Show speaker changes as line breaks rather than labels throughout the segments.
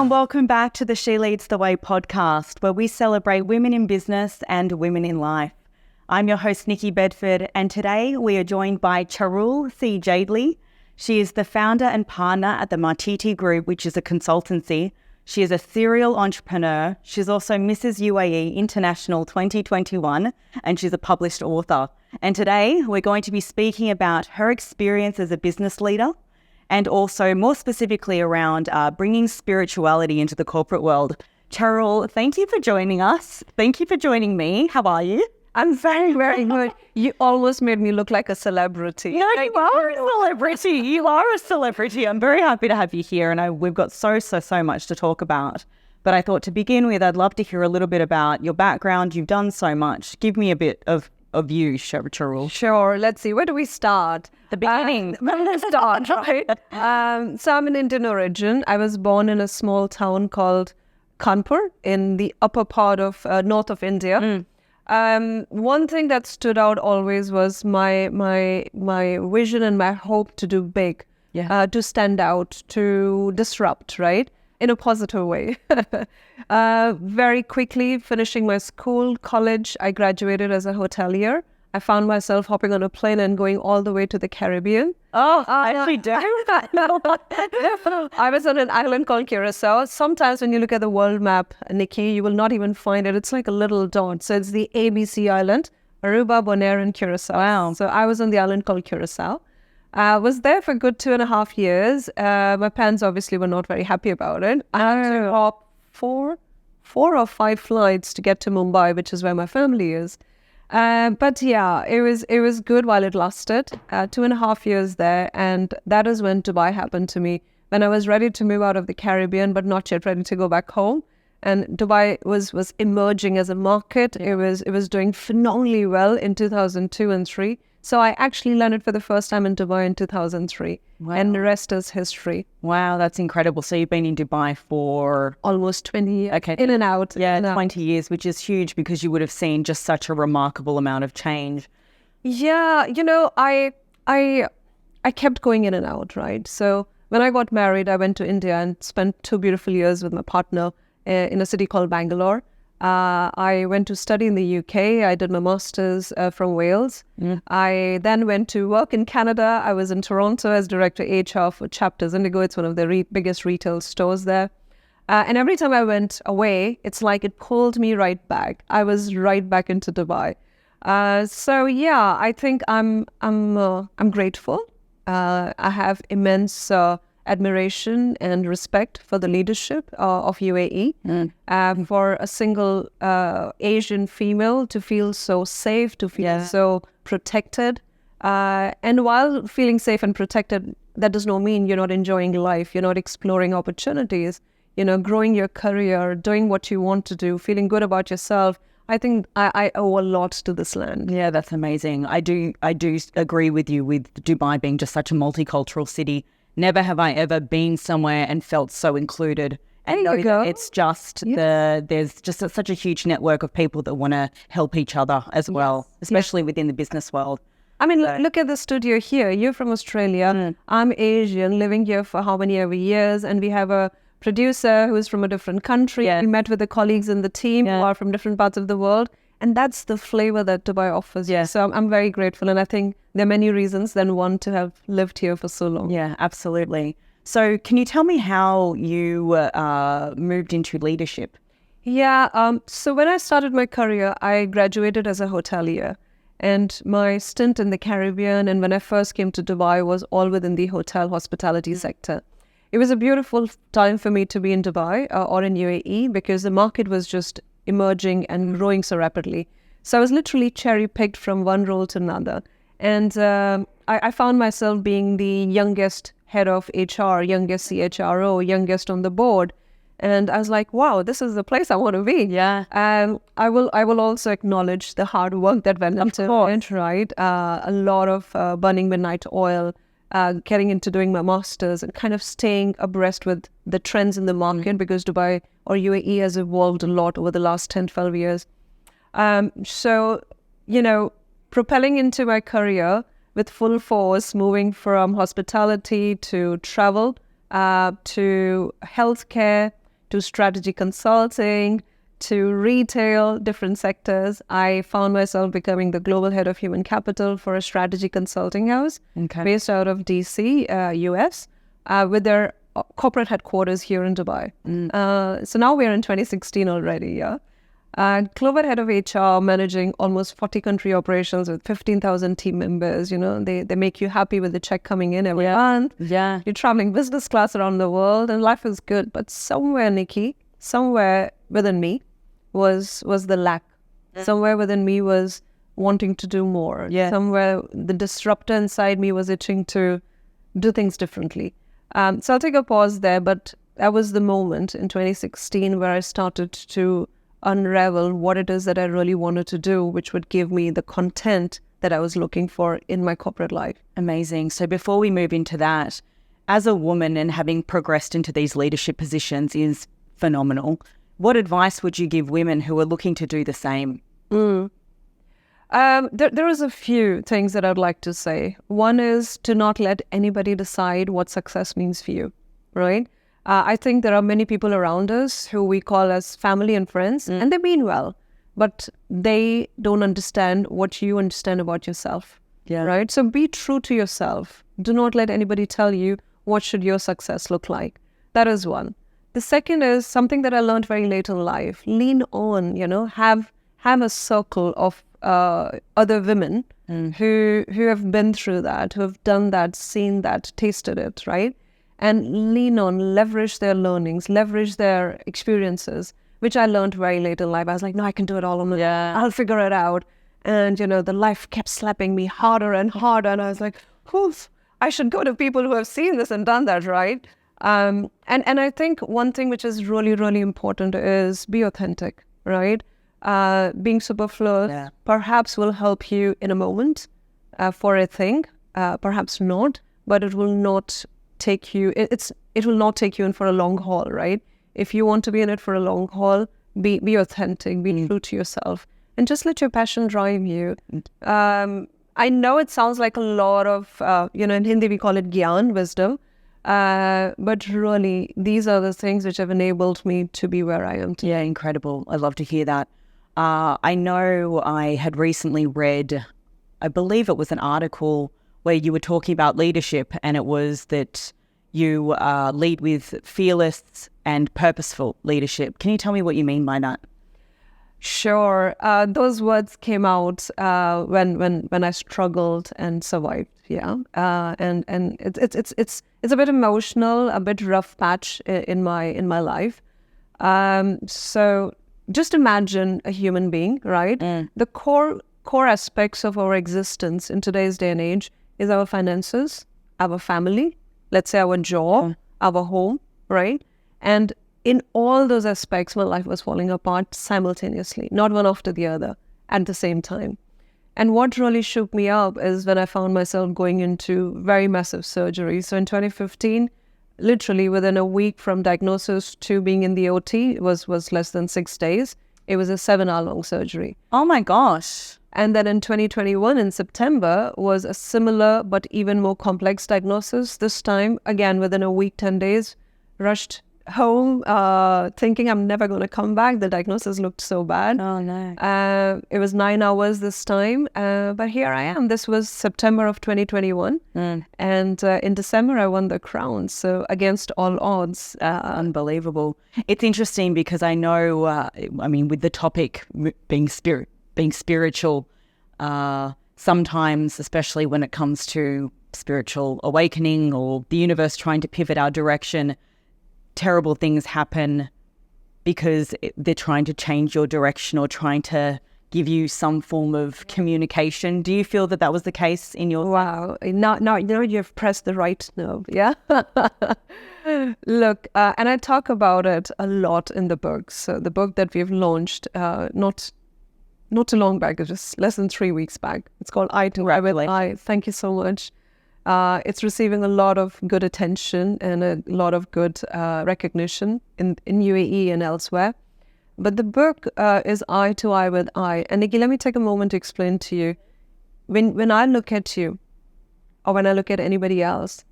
and welcome back to the She Leads the Way podcast, where we celebrate women in business and women in life. I'm your host, Nikki Bedford, and today we are joined by Charul C Jaitly. She is the founder and partner at the Mātiti Group, which is a consultancy. She is a serial entrepreneur. She's also Mrs UAE International 2021, and she's a published author. And today we're going to be speaking about her experience as a business leader, and also more specifically around bringing spirituality into the corporate world. Charul, thank you for joining us. Thank you for joining me. How are you?
I'm very, very good. You almost made me look like a celebrity.
No, you are a celebrity. You are a celebrity. I'm very happy to have you here, and we've got so much to talk about. But I thought to begin with, I'd love to hear a little bit about your background. You've done so much. Give me a bit of you, Charul.
Sure. Let's see. Where do we start?
The beginning.
Let's start, right? So I'm an Indian origin. I was born in a small town called Kanpur in the upper part of north of India. One thing that stood out always was my vision and my hope to do big, to stand out, to disrupt, right? In a positive way. Very quickly finishing my school, college, I graduated as a hotelier. I found myself hopping on a plane and going all the way to the Caribbean.
Oh, I actually do.
I was on an island called Curacao. Sometimes when you look at the world map, Nikki, you will not even find it. It's like a little dot. So it's the ABC Island, Aruba, Bonaire, and Curacao.
Wow.
So I was on the island called Curacao. I was there for a good 2.5 years. My parents obviously were not very happy about it. I had to hop four or five flights to get to Mumbai, which is where my family is. But yeah, it was good while it lasted. 2.5 years there, and that is when Dubai happened to me. When I was ready to move out of the Caribbean, but not yet ready to go back home. And Dubai was emerging as a market. It was doing phenomenally well in 2002 and 3. So I actually landed for the first time in Dubai in 2003.
Wow.
And the rest is history.
Wow, that's incredible. So you've been in Dubai for
Almost 20 years.
Okay.
In and out.
Yeah,
in and
20 years, which is huge because you would have seen just such a remarkable amount of change.
Yeah, I kept going in and out, right? So when I got married, I went to India and spent 2 beautiful years with my partner in a city called Bangalore. I went to study in the UK. I did my master's from Wales. I then went to work in Canada. I was in Toronto as director HR for Chapters Indigo. It's one of the biggest retail stores there. And every time I went away, it's like it pulled me right back. I was right back into Dubai. So yeah, I think I'm grateful. I have immense admiration and respect for the leadership of UAE, for a single Asian female to feel so safe, to feel so protected. And while feeling safe and protected, that does not mean you're not enjoying life, you're not exploring opportunities, growing your career, doing what you want to do, feeling good about yourself. I think I owe a lot to this land.
Yeah, that's amazing. I do agree with you with Dubai being just such a multicultural city. Never have I ever been somewhere and felt so included. And
There you go.
It's just there's just such a huge network of people that want to help each other as well, especially within the business world.
I mean, look at the studio here. You're from Australia. I'm Asian, living here for how many ever years, and we have a producer who is from a different country. We met with the colleagues in the team who are from different parts of the world. And that's the flavor that Dubai offers.
Yeah.
So I'm very grateful. And I think there are many reasons than one to have lived here for so long.
Yeah, absolutely. So can you tell me how you moved into leadership?
Yeah. So when I started my career, I graduated as a hotelier. And my stint in the Caribbean and when I first came to Dubai was all within the hotel hospitality sector. It was a beautiful time for me to be in Dubai or in UAE because the market was just emerging and growing so rapidly. So I was literally cherry-picked from one role to another. And I found myself being the youngest head of HR, youngest CHRO, youngest on the board. And I was like, wow, this is the place I want to be.
Yeah.
I will also acknowledge the hard work that went into it, right? A lot of burning midnight oil, getting into doing my master's and kind of staying abreast with the trends in the market because Dubai or UAE has evolved a lot over the last 10, 12 years. So, propelling into my career with full force, moving from hospitality to travel, to healthcare, to strategy consulting, to retail, different sectors. I found myself becoming the global head of human capital for a strategy consulting house based out of DC, US, with their corporate headquarters here in Dubai. So now we're in 2016 already, yeah. Global head of HR, managing almost 40 country operations with 15,000 team members. You know, they make you happy with the check coming in every month.
Yeah.
You're traveling business class around the world and life is good. But somewhere, Nikki, somewhere within me was the lack. Somewhere within me was wanting to do more. Somewhere the disruptor inside me was itching to do things differently. So I'll take a pause there, but that was the moment in 2016 where I started to unravel what it is that I really wanted to do, which would give me the content that I was looking for in my corporate life.
Amazing. So before we move into that, as a woman and having progressed into these leadership positions is phenomenal. What advice would you give women who are looking to do the same?
There is a few things that I'd like to say. One is to not let anybody decide what success means for you, right? I think there are many people around us who we call as family and friends, and they mean well, but they don't understand what you understand about yourself, right? So be true to yourself. Do not let anybody tell you what should your success look like. That is one. The second is something that I learned very late in life. Lean on, have a circle of other women who have been through that, who have done that, seen that, tasted it, right? And lean on, leverage their learnings, leverage their experiences, which I learned very late in life. I was like, no, I can do it all on my own. I'll figure it out. And, the life kept slapping me harder and harder. And I was like, oof, I should go to people who have seen this and done that, right? And I think one thing which is really, really important is be authentic, right? Being superfluous perhaps will help you in a moment for a thing, perhaps not, but it will not take you, it will not take you in for a long haul, right? If you want to be in it for a long haul, be authentic, be true to yourself, and just let your passion drive you. I know it sounds like a lot of, in Hindi we call it gyan, wisdom, but really these are the things which have enabled me to be where I am today.
Yeah, incredible. I love to hear that. I know I had recently read, I believe it was an article where you were talking about leadership, and it was that you lead with fearless and purposeful leadership. Can you tell me what you mean by that?
Sure. Those words came out when I struggled and survived. Yeah. And it's a bit emotional, a bit rough patch in my life. So just imagine a human being, right? The core aspects of our existence in today's day and age is our finances, our family, let's say our job, our home, right? And in all those aspects, my life was falling apart simultaneously, not one after the other at the same time. And what really shook me up is when I found myself going into very massive surgery. So in 2015, literally within a week from diagnosis to being in the OT, it was less than 6 days. It was a 7-hour-long surgery.
Oh my gosh.
And then in 2021, in September, was a similar but even more complex diagnosis. This time, again, within a week, 10 days, rushed home thinking I'm never going to come back. The diagnosis looked so bad.
Oh, no.
It was 9 hours this time. But here I am. This was September of 2021. And in December, I won the crown. So against all odds.
Unbelievable. It's interesting because I know, with the topic being spiritual, sometimes, especially when it comes to spiritual awakening or the universe trying to pivot our direction, terrible things happen because they're trying to change your direction or trying to give you some form of communication. Do you feel that was the case in your...
Wow. Now you've pressed the right nerve, yeah? Look, and I talk about it a lot in the book. So the book that we've launched, not too long back, it's just less than 3 weeks back. It's called Eye to Eye with Eye. Thank you so much. It's receiving a lot of good attention and a lot of good recognition in UAE and elsewhere. But the book is Eye to Eye with Eye. And Nikki, let me take a moment to explain to you. When I look at you, or when I look at anybody else,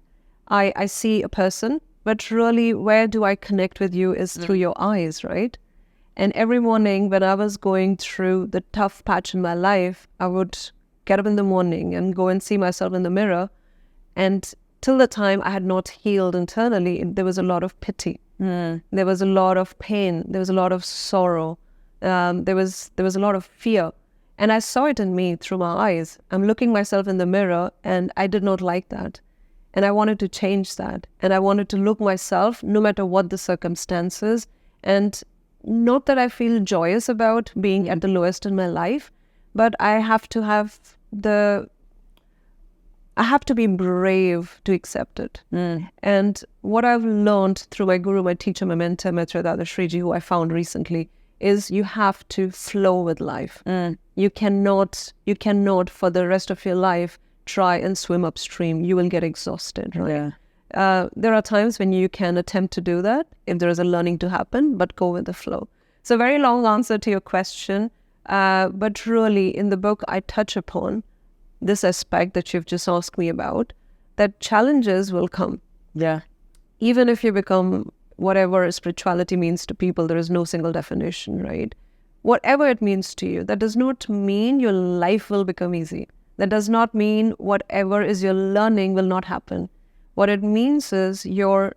I see a person but really where do I connect with you is through your eyes, right? And every morning when I was going through the tough patch in my life, I would get up in the morning and go and see myself in the mirror. And till the time I had not healed internally, there was a lot of pity. There was a lot of pain. There was a lot of sorrow. There was a lot of fear. And I saw it in me through my eyes. I'm looking myself in the mirror and I did not like that. And I wanted to change that. And I wanted to look myself no matter what the circumstances. And not that I feel joyous about being at the lowest in my life, but I have to be brave to accept it. And what I've learned through my guru, my teacher, my mentor, Maitre Dada Shriji, who I found recently, is you have to flow with life. You cannot for the rest of your life try and swim upstream. You will get exhausted, right? There are times when you can attempt to do that if there is a learning to happen, but go with the flow. So very long answer to your question, but really in the book I touch upon this aspect that you've just asked me about, that challenges will come. Even if you become whatever spirituality means to people, there is no single definition, right? Whatever it means to you, that does not mean your life will become easy. That does not mean whatever is your learning will not happen. What it means is your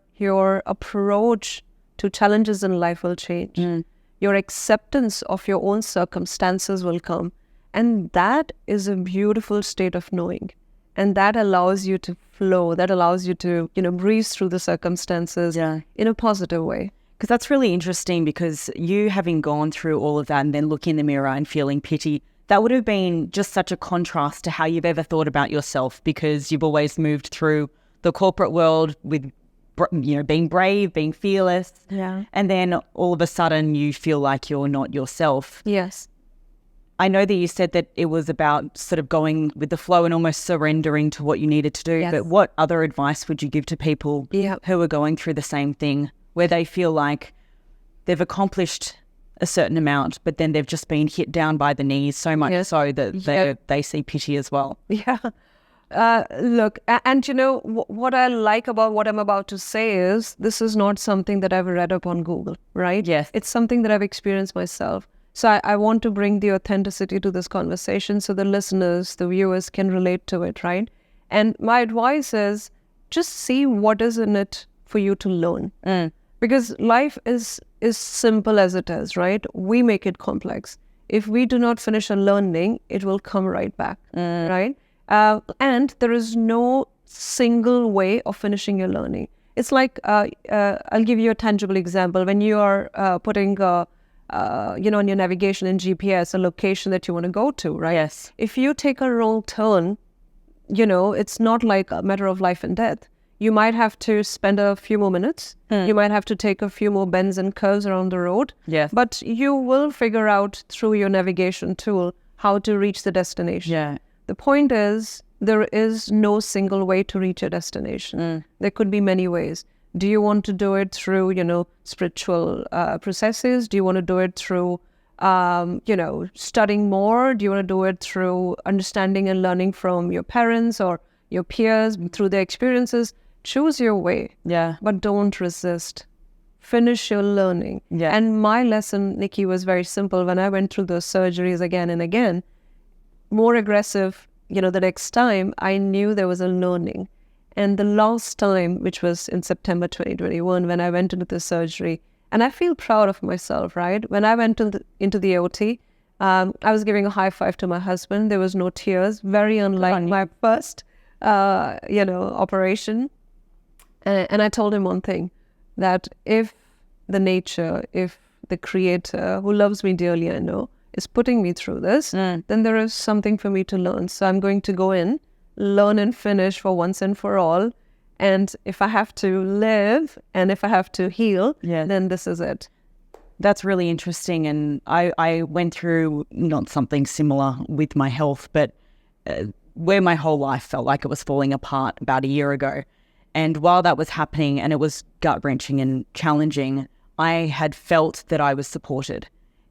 approach to challenges in life will change. Your acceptance of your own circumstances will come. And that is a beautiful state of knowing. And that allows you to flow. That allows you to, breeze through the circumstances in a positive way.
Because that's really interesting, because you having gone through all of that and then looking in the mirror and feeling pity, that would have been just such a contrast to how you've ever thought about yourself, because you've always moved through the corporate world with, being brave, being fearless. And then all of a sudden you feel like you're not yourself.
Yes.
I know that you said that it was about sort of going with the flow and almost surrendering to what you needed to do. But what other advice would you give to people who are going through the same thing, where they feel like they've accomplished a certain amount, but then they've just been hit down by the knees so much so that they see pity as well?
Look, and what I like about what I'm about to say is this is not something that I've read up on Google, right? It's something that I've experienced myself. So I want to bring the authenticity to this conversation so the listeners, the viewers can relate to it, right? And my advice is just see what is in it for you to learn. Because life is simple as it is, right? We make it complex. If we do not finish a learning, it will come right back, right? And there is no single way of finishing your learning. It's like, I'll give you a tangible example. When you are putting on your navigation in GPS, a location that you want to go to, right? If you take a wrong turn, it's not like a matter of life and death. You might have to spend a few more minutes. You might have to take a few more bends and curves around the road. But you will figure out through your navigation tool how to reach the destination. The point is, there is no single way to reach a destination. There could be many ways. Do you want to do it through, spiritual processes? Do you want to do it through, studying more? Do you want to do it through understanding and learning from your parents or your peers through their experiences? Choose your way. But don't resist. Finish your learning. And my lesson, Nikki, was very simple. When I went through those surgeries again and again, more aggressive, the next time, I knew there was a learning. And the last time, which was in September 2021, when I went into the surgery, and I feel proud of myself, right? When I went into the OT, I was giving a high five to my husband. There was no tears, very unlike my first, operation. And I told him one thing, that if the nature, if the creator, who loves me dearly, I know, is putting me through this, then there is something for me to learn. So I'm going to go in, learn and finish for once and for all. And if I have to live and if I have to heal, then this is it.
That's really interesting. And I went through not something similar with my health, but where my whole life felt like it was falling apart about a year ago. And while that was happening, and it was gut-wrenching and challenging, I had felt that I was supported.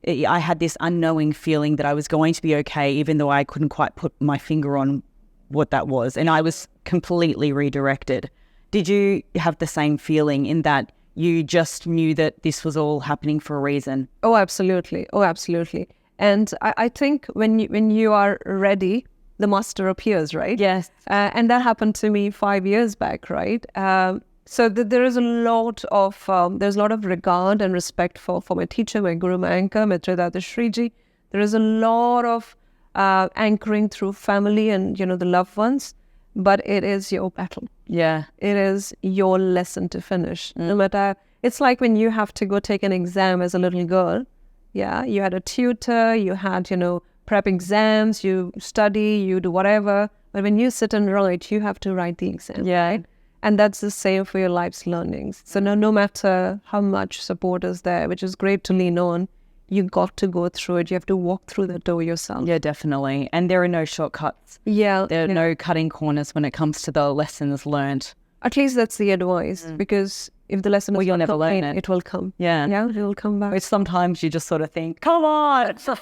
I had this unknowing feeling that I was going to be okay, even though I couldn't quite put my finger on what that was. And I was completely redirected. Did you have the same feeling in that you just knew that this was all happening for a reason?
Oh, absolutely. Oh, absolutely. And I think when you are ready, the master appears, right?
Yes.
And that happened to me 5 years back, right? So there is a lot of regard and respect for my teacher, my guru, my anchor, Mitrada Shriji. There is a lot of anchoring through family and, the loved ones, but it is your battle.
Yeah.
It is your lesson to finish. No matter, it's like when you have to go take an exam as a little girl. Yeah, you had a tutor, you had, prep exams, you study, you do whatever. But when you sit and write, you have to write the exam.
Yeah.
Right? And that's the same for your life's learnings. So no matter how much support is there, which is great to lean on, you got to go through it. You have to walk through the door yourself.
Yeah, definitely. And there are no shortcuts.
Yeah.
There are no cutting corners when it comes to the lessons learned.
At least that's the advice, because if the lesson is
you'll
not
never learn
complete,
it.
it will come.
Yeah.
Yeah, it will come back.
Which sometimes you just sort of think, come on, just this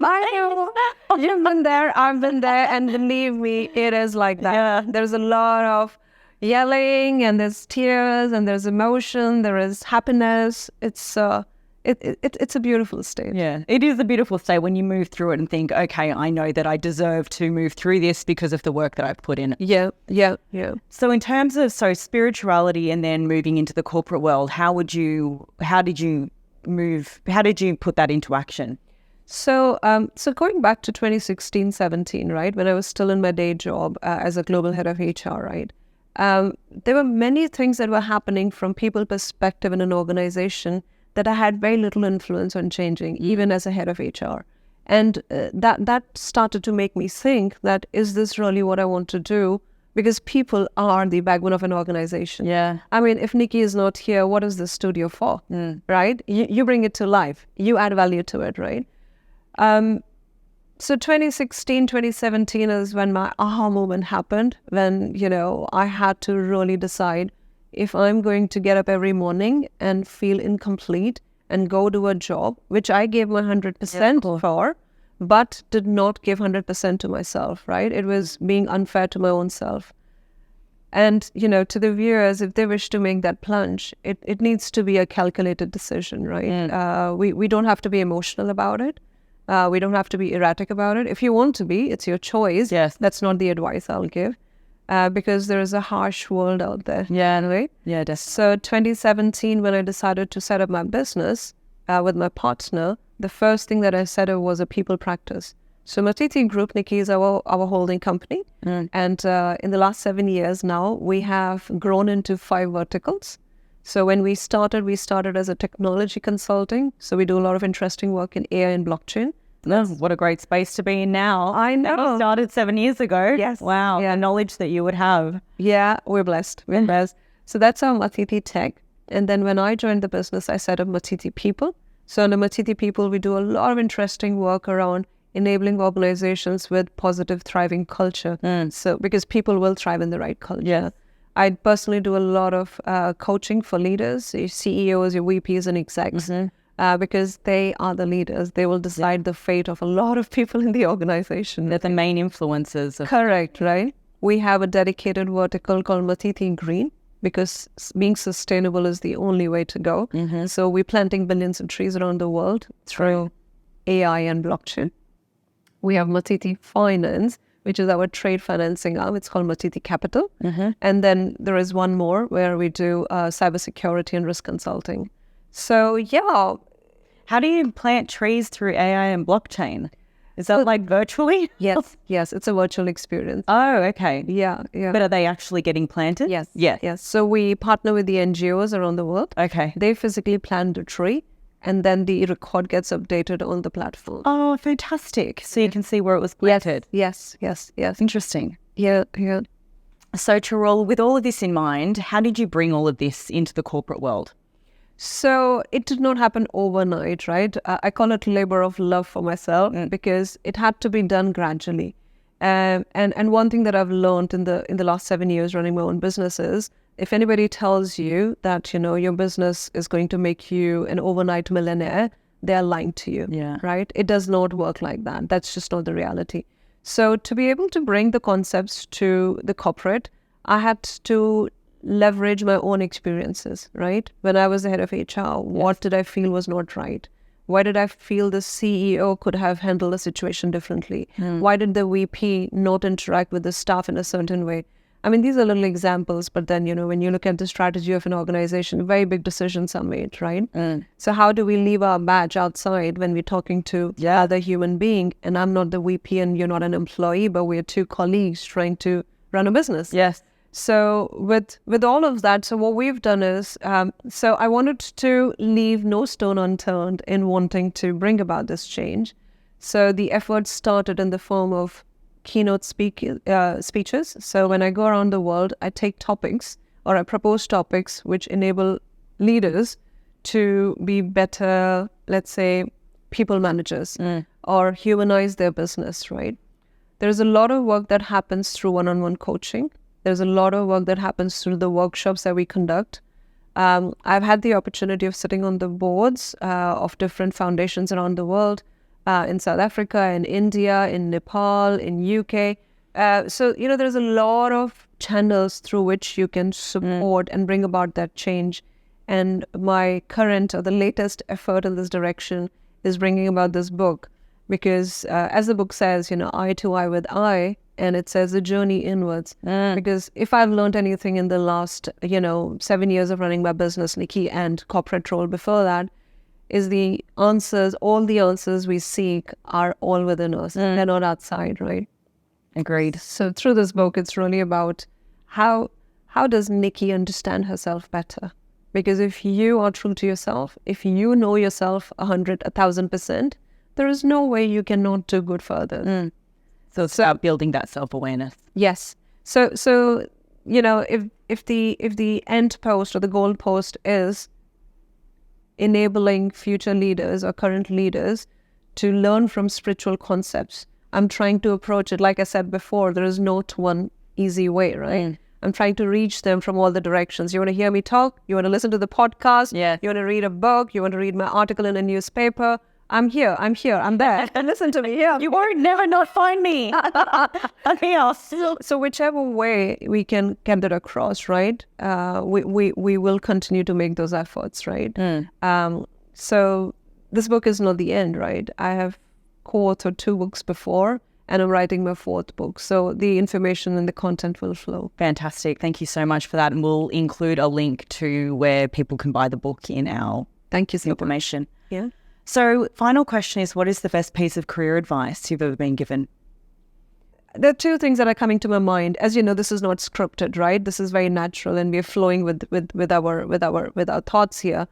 one.
You've been there, I've been there, and believe me, it is like that.
Yeah.
There's a lot of yelling, and there's tears, and there's emotion, there is happiness. It's a beautiful state.
Yeah, it is a beautiful state when you move through it and think, okay, I know that I deserve to move through this because of the work that I've put in.
Yeah.
So in terms of spirituality and then moving into the corporate world, how did you put that into action?
So going back to 2016, 17, right, when I was still in my day job as a global head of HR, right, there were many things that were happening from people perspective in an organization that I had very little influence on changing, even as a head of HR. And that started to make me think that, is this really what I want to do? Because people are the backbone of an organization.
Yeah.
I mean, if Nikki is not here, what is the studio for, right? You bring it to life. You add value to it, right? So 2016, 2017 is when my aha moment happened, when, I had to really decide if I'm going to get up every morning and feel incomplete and go do a job, which I gave my 100% for, but did not give 100% to myself, right? It was being unfair to my own self. And, to the viewers, if they wish to make that plunge, it needs to be a calculated decision, right? We don't have to be emotional about it. We don't have to be erratic about it. If you want to be, it's your choice.
Yes.
That's not the advice I'll give. Because there is a harsh world out there.
Yeah.
Right?
Yeah, definitely.
So 2017, when I decided to set up my business with my partner, the first thing that I set up was a people practice. So Mātiti Group, Nikki, is our holding company. And in the last 7 years now, we have grown into 5 verticals. So when we started as a technology consulting. So we do a lot of interesting work in AI and blockchain.
No, what a great space to be in now.
I know.
You started 7 years ago.
Yes.
Wow.
Yeah.
The knowledge that you would have.
Yeah, we're blessed. We're blessed. So that's our Mātiti Tech. And then when I joined the business, I set up Mātiti People. So under Mātiti People, we do a lot of interesting work around enabling organizations with positive, thriving culture. So because people will thrive in the right culture.
Yeah.
I personally do a lot of coaching for leaders, your CEOs, your VPs and execs. Because they are the leaders. They will decide the fate of a lot of people in the organization.
They're the main influencers.
Correct, right? We have a dedicated vertical called Mātiti Green, because being sustainable is the only way to go. So we're planting billions of trees around the world through AI and blockchain. We have Mātiti Finance, which is our trade financing arm. It's called Mātiti Capital. And then there is one more where we do cybersecurity and risk consulting. So, yeah.
How do you plant trees through AI and blockchain? Is that like virtually?
Yes. It's a virtual experience.
Oh, okay.
Yeah.
But are they actually getting planted?
Yes.
Yeah.
Yes. So we partner with the NGOs around the world.
Okay.
They physically plant the tree, and then the record gets updated on the platform.
Oh, fantastic. So you can see where it was planted.
Yes.
Interesting.
Yeah.
So, Charul, with all of this in mind, how did you bring all of this into the corporate world?
So it did not happen overnight, right? I call it labor of love for myself because it had to be done gradually. And one thing that I've learned in the last 7 years running my own business is, if anybody tells you that, your business is going to make you an overnight millionaire, they're lying to you, right? It does not work like that. That's just not the reality. So to be able to bring the concepts to the corporate, I had to leverage my own experiences, right? When I was the head of HR, what did I feel was not right? Why did I feel the CEO could have handled the situation differently? Why did the VP not interact with the staff in a certain way? I mean, these are little examples, but then, when you look at the strategy of an organization, very big decisions are made, right? So how do we leave our badge outside when we're talking to other human being? And I'm not the VP and you're not an employee, but we're two colleagues trying to run a business.
Yes.
So with all of that, so what we've done is, so I wanted to leave no stone unturned in wanting to bring about this change. So the effort started in the form of keynote speeches. So when I go around the world, I take topics or I propose topics which enable leaders to be better, let's say, people managers or humanize their business, right? There's a lot of work that happens through one-on-one coaching. There's a lot of work that happens through the workshops that we conduct. I've had the opportunity of sitting on the boards of different foundations around the world, in South Africa, in India, in Nepal, in UK. So, there's a lot of channels through which you can support and bring about that change. And my current or the latest effort in this direction is bringing about this book. Because as the book says, eye to eye with eye, and it says a journey inwards. Because if I've learned anything in the last, 7 years of running my business, Nikki, and corporate role before that, is the answers, all the answers we seek are all within us. They're not outside, right?
Agreed.
So through this book, it's really about how does Nikki understand herself better? Because if you are true to yourself, if you know yourself 1,000%, there is no way you cannot do good for others.
So it's about building that self-awareness.
Yes. So if the end post or the goal post is enabling future leaders or current leaders to learn from spiritual concepts, I'm trying to approach it. Like I said before, there is not one easy way, right? I'm trying to reach them from all the directions. You want to hear me talk? You want to listen to the podcast?
Yeah.
You want to read a book? You want to read my article in a newspaper? I'm here, I'm there. And listen to me, yeah.
You won't never not find me. I'm here.
So whichever way we can get that across, right? We will continue to make those efforts, right? So this book is not the end, right? I have co-authored 2 books before, and I'm writing my 4th book. So the information and the content will flow.
Fantastic. Thank you so much for that. And we'll include a link to where people can buy the book in our
Thank you so
information.
much. Yeah.
So final question is, what is the best piece of career advice you've ever been given?
There are 2 things that are coming to my mind. As you know, this is not scripted, right? This is very natural, and we're flowing with our thoughts here.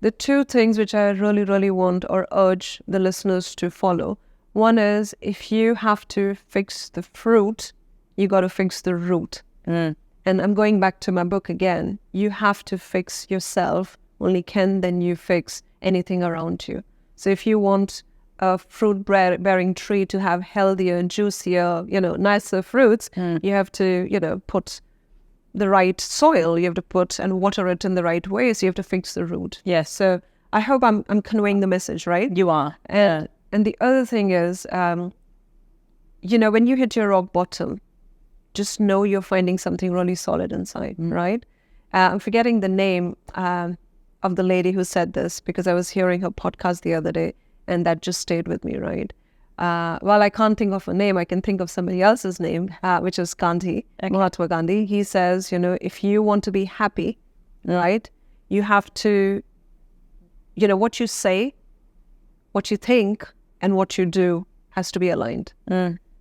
The 2 things which I really, really want or urge the listeners to follow. One is, if you have to fix the fruit, you got to fix the root. And I'm going back to my book again. You have to fix yourself. Only then you fix anything around you. So if you want a fruit-bearing tree to have healthier, juicier, nicer fruits, you have to, put the right soil. You have to put and water it in the right way. So you have to fix the root.
Yes.
So I hope I'm conveying the message, right?
You are.
And the other thing is, when you hit your rock bottom, just know you're finding something really solid inside, right? I'm forgetting the name of the lady who said this, because I was hearing her podcast the other day, and that just stayed with me, right? While I can't think of a name, I can think of somebody else's name, which is Gandhi, Mahatma Gandhi. He says, if you want to be happy, right, you have to, what you say, what you think, and what you do has to be aligned.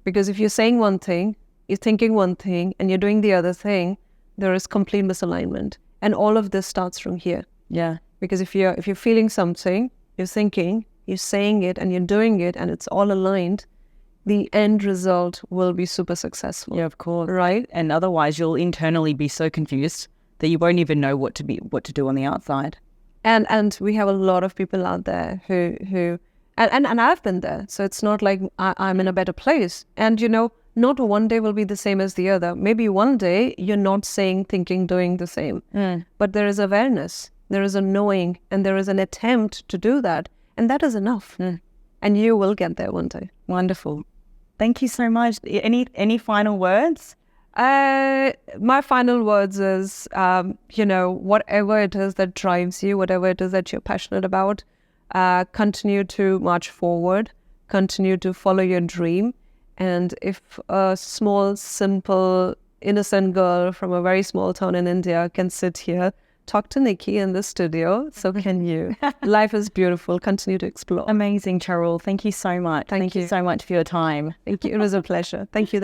Because if you're saying one thing, you're thinking one thing, and you're doing the other thing, there is complete misalignment. And all of this starts from here.
Yeah.
Because if you're feeling something, you're thinking, you're saying it, and you're doing it, and it's all aligned, the end result will be super successful.
Yeah, of course.
Right?
And otherwise you'll internally be so confused that you won't even know what to do on the outside.
And we have a lot of people out there who and I've been there. So it's not like I'm in a better place. And not one day will be the same as the other. Maybe one day you're not saying, thinking, doing the same. But there is awareness, there is a knowing, and there is an attempt to do that. And that is enough. And you will get there one day.
Wonderful. Thank you so much. Any final words?
My final words is, whatever it is that drives you, whatever it is that you're passionate about, continue to march forward, continue to follow your dream. And if a small, simple, innocent girl from a very small town in India can sit here, talk to Nikki in the studio, so can you. Life is beautiful. Continue to explore.
Amazing, Charul. Thank you so much. Thank you so much for your time.
Thank you. It was a pleasure. Thank you.